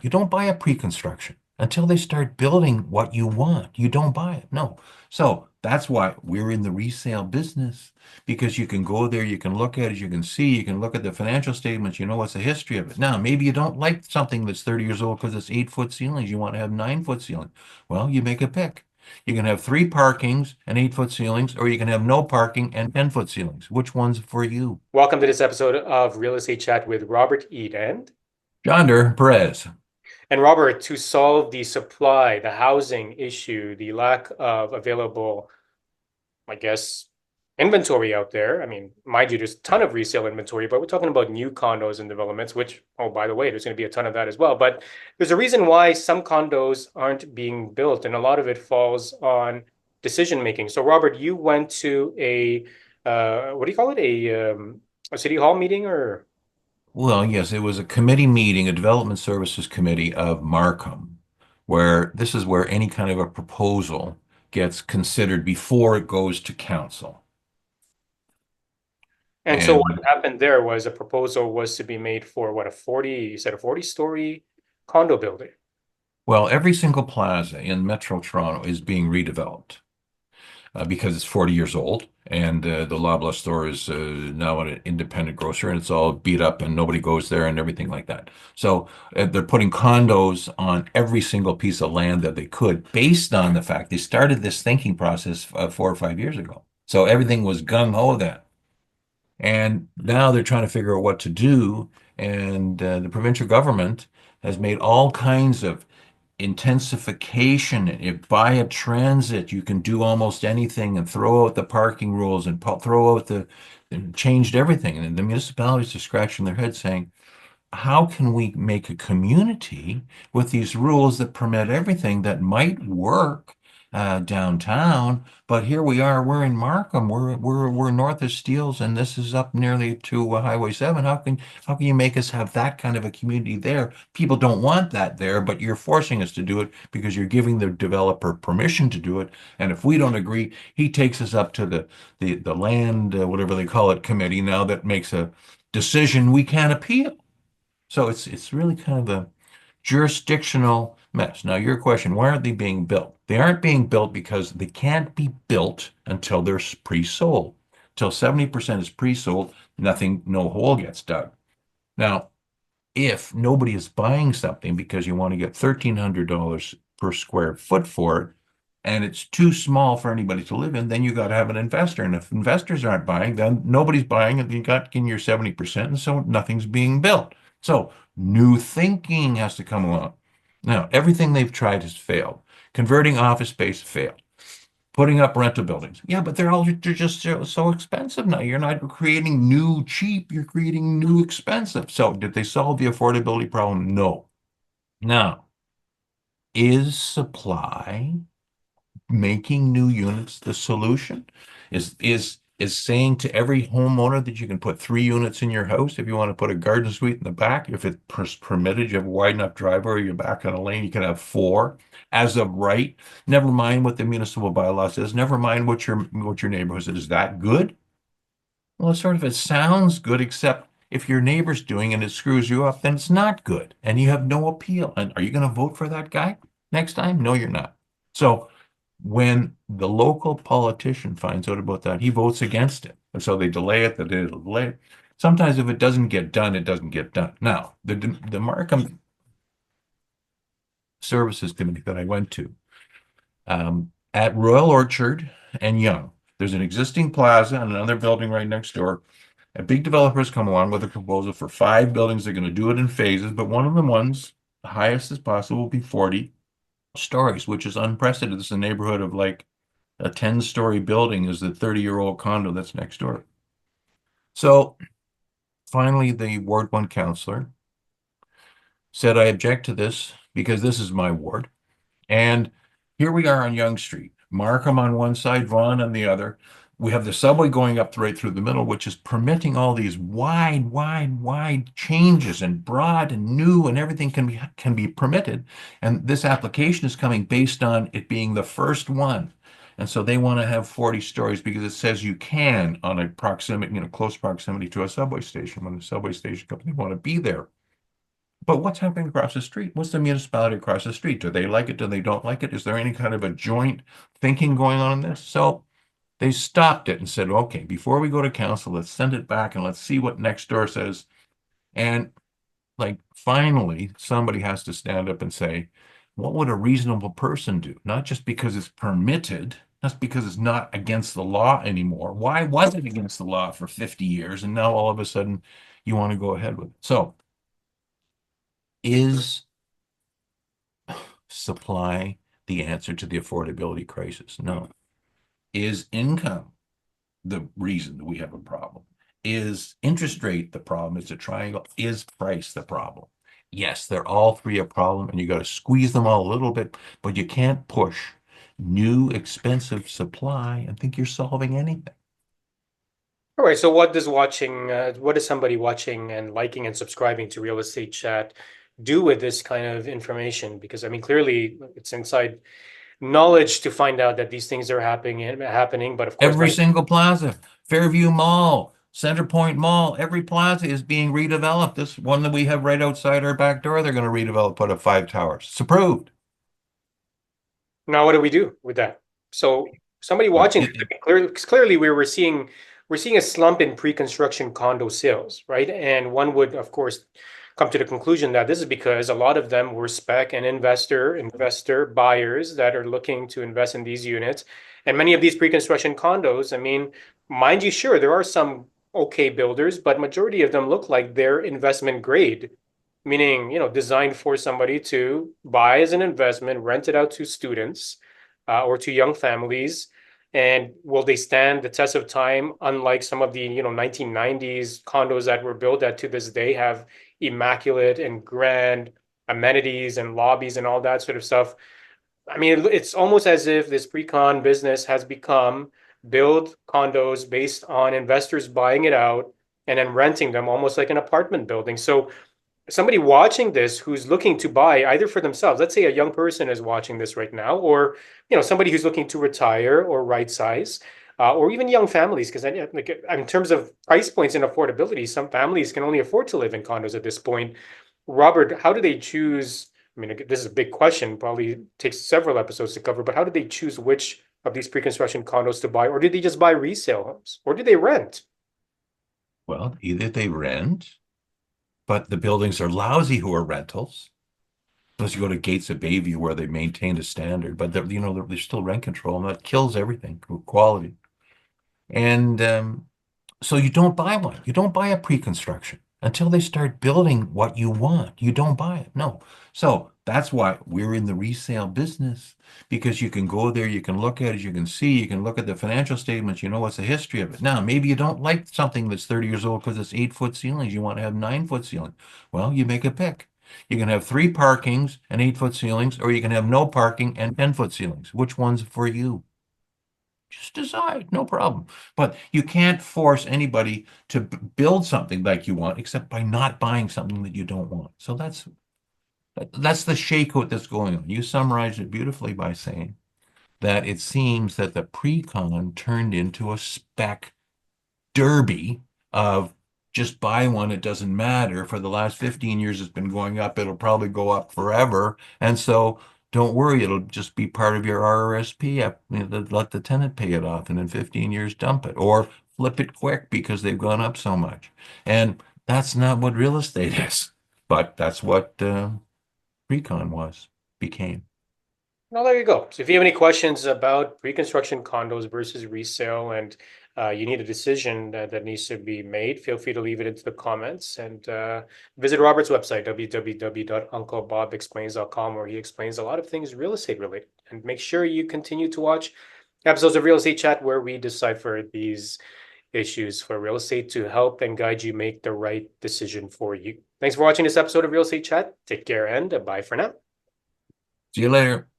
You don't buy a pre-construction until they start building what you want. You don't buy it. No. So that's why we're in the resale business because you can go there, you can look at it, you can see, you can look at the financial statements, you know what's the history of it. Now, maybe you don't like something that's 30 years old because it's 8-foot ceilings. You want to have 9-foot ceilings. Well, you make a pick. You can have three parkings and 8-foot ceilings, or you can have no parking and 10-foot ceilings. Which one's for you? Welcome to this episode of Real Estate Chat with Robert Eden. Yonder, Perez. And Robert, to solve the supply, the housing issue, the lack of available, I guess, inventory out there. I mean, mind you, there's a ton of resale inventory, but we're talking about new condos and developments, which, oh, by the way, there's going to be a ton of that as well. But there's a reason why some condos aren't being built, and a lot of it falls on decision making. So, Robert, you went to what do you call it? A city hall meeting or? Well, yes, it was a committee meeting, a development services committee of Markham, where this is where any kind of a proposal gets considered before it goes to council. And so what And happened there was a proposal was to be made for what, a 40, you said a 40-story condo building. well, every single plaza in Metro Toronto is being redeveloped because it's 40 years old. And the Loblaw store is now an independent grocer and it's all beat up and nobody goes there and everything like that. So they're putting condos on every single piece of land that they could based on the fact they started this thinking process 4 or 5 years ago. So everything was gung ho then. And now they're trying to figure out what to do. And the provincial government has made all kinds of intensification. If via transit, you can do almost anything and throw out the parking rules and throw out and changed everything. And the municipalities are scratching their heads saying, how can we make a community with these rules that permit everything that might work downtown? But here we are, we're in Markham, we're north of Steeles, and this is up nearly to Highway 7. How can you make us have that kind of a community there? People don't want that there, but you're forcing us to do it because you're giving the developer permission to do it. And if we don't agree, he takes us up to the land, whatever they call it, committee now that makes a decision we can't appeal. So it's really kind of a jurisdictional mess. Now, your question, why aren't they being built? They aren't being built because they can't be built until they're pre-sold. Till 70% is pre-sold, nothing, no hole gets dug. Now, if nobody is buying something because you want to get $1,300 per square foot for it, and it's too small for anybody to live in, then you got to have an investor. And if investors aren't buying, then nobody's buying, and you got in your 70%, and so nothing's being built. So new thinking has to come along. Now, everything they've tried has failed. Converting office space failed. Putting up rental buildings. Yeah, but they're just so expensive now. You're not creating new cheap, you're creating new expensive. So did they solve the affordability problem? No. Now, is supply making new units the solution? Is saying to every homeowner that you can put 3 units in your house if you want to put a garden suite in the back, if it's permitted, you have a wide enough driveway or you're back on a lane, you can have four as of right. Never mind what the municipal bylaw says, never mind what your neighborhood says. Is that good? Well, it sounds good, except if your neighbor's doing it and it screws you up, then it's not good and you have no appeal. And are you going to vote for that guy next time? No, you're not. So when the local politician finds out about that, he votes against it. And so they delay it, they delay it. Sometimes if it doesn't get done, it doesn't get done. Now, the Markham Services Committee that I went to at Royal Orchard and Yonge, there's an existing plaza and another building right next door. And big developers come along with a proposal for 5 buildings. They're going to do it in phases, but one of the ones, the highest as possible, will be 40 stories, which is unprecedented. It's a neighborhood of like a 10-story building is the 30-year-old condo that's next door. So finally, the Ward 1 councillor said, I object to this because this is my ward. And here we are on Yonge Street, Markham on one side, Vaughan on the other. We have the subway going up right through the middle, which is permitting all these wide changes and broad and new and everything can be permitted. And this application is coming based on it being the first one. And so they want to have 40 stories because it says you can on a proximity, close proximity to a subway station when the subway station company want to be there. But what's happening across the street? What's the municipality across the street? Do they like it? Do they don't like it? Is there any kind of a joint thinking going on in this? So they stopped it and said, okay, before we go to council, let's send it back and let's see what next door says. And like finally, somebody has to stand up and say, what would a reasonable person do? Not just because it's permitted, not because it's not against the law anymore. Why was it against the law for 50 years? And now all of a sudden you want to go ahead with it. So is supply the answer to the affordability crisis? No. Is income the reason that we have a problem? Is interest rate the problem? Is the triangle? Is price the problem? Yes, they're all three a problem, and you got to squeeze them all a little bit, but you can't push new expensive supply and think you're solving anything. All right, so what does somebody watching and liking and subscribing to Real Estate Chat do with this kind of information? Because I mean, clearly it's inside knowledge to find out that these things are happening, but of course, Every like, single plaza, Fairview Mall, Center Point Mall, every plaza is being redeveloped. This one that we have right outside our back door, they're going to redevelop, put up 5 towers. It's approved. now what do we do with that? So somebody Well, watching, clearly we're seeing a slump in pre-construction condo sales, right? And one would, of course, come to the conclusion that this is because a lot of them were spec and investor buyers that are looking to invest in these units. And many of these pre-construction condos, I mean, mind you, sure, there are some okay builders, but majority of them look like they're investment grade, meaning, designed for somebody to buy as an investment, rent it out to students or to young families. And will they stand the test of time, unlike some of the, 1990s condos that were built that to this day have immaculate and grand amenities and lobbies and all that sort of stuff? I mean, it's almost as if this pre-con business has become build condos based on investors buying it out and then renting them almost like an apartment building. So somebody watching this who's looking to buy either for themselves, let's say a young person is watching this right now, or somebody who's looking to retire or right size, or even young families, because like in terms of price points and affordability, some families can only afford to live in condos at this point. Robert, how do they choose? I mean, this is a big question, probably takes several episodes to cover, but how do they choose which of these pre-construction condos to buy, or do they just buy resale homes, or do they rent? well, either they rent, but the buildings are lousy who are rentals. Unless you go to Gates of Bayview where they maintain a standard, but there's still rent control, and that kills everything, quality. And so you don't buy one. You don't buy a pre-construction until they start building what you want. You don't buy it. No. So that's why we're in the resale business, because you can go there, you can look at it, you can see, you can look at the financial statements, you know what's the history of it. Now, maybe you don't like something that's 30 years old because it's 8-foot ceilings. You want to have 9-foot ceiling. Well, you make a pick. You can have 3 parkings and 8-foot ceilings, or you can have no parking and 10-foot ceilings. Which one's for you? Just decide, no problem. But you can't force anybody to build something like you want, except by not buying something that you don't want. So that's the shakeout that's going on. You summarized it beautifully by saying that it seems that the pre-con turned into a spec derby of just buy one, it doesn't matter. For the last 15 years, it's been going up. It'll probably go up forever. And so don't worry, it'll just be part of your RRSP. Let the tenant pay it off and in 15 years dump it or flip it quick because they've gone up so much. And that's not what real estate is, but that's what pre-con became. Well, there you go. So if you have any questions about pre-construction condos versus resale and you need a decision that needs to be made, feel free to leave it into the comments and visit Robert's website, www.unclebobexplains.com, where he explains a lot of things real estate related. And make sure you continue to watch episodes of Real Estate Chat where we decipher these issues for real estate to help and guide you make the right decision for you. Thanks for watching this episode of Real Estate Chat. Take care and bye for now. See you later.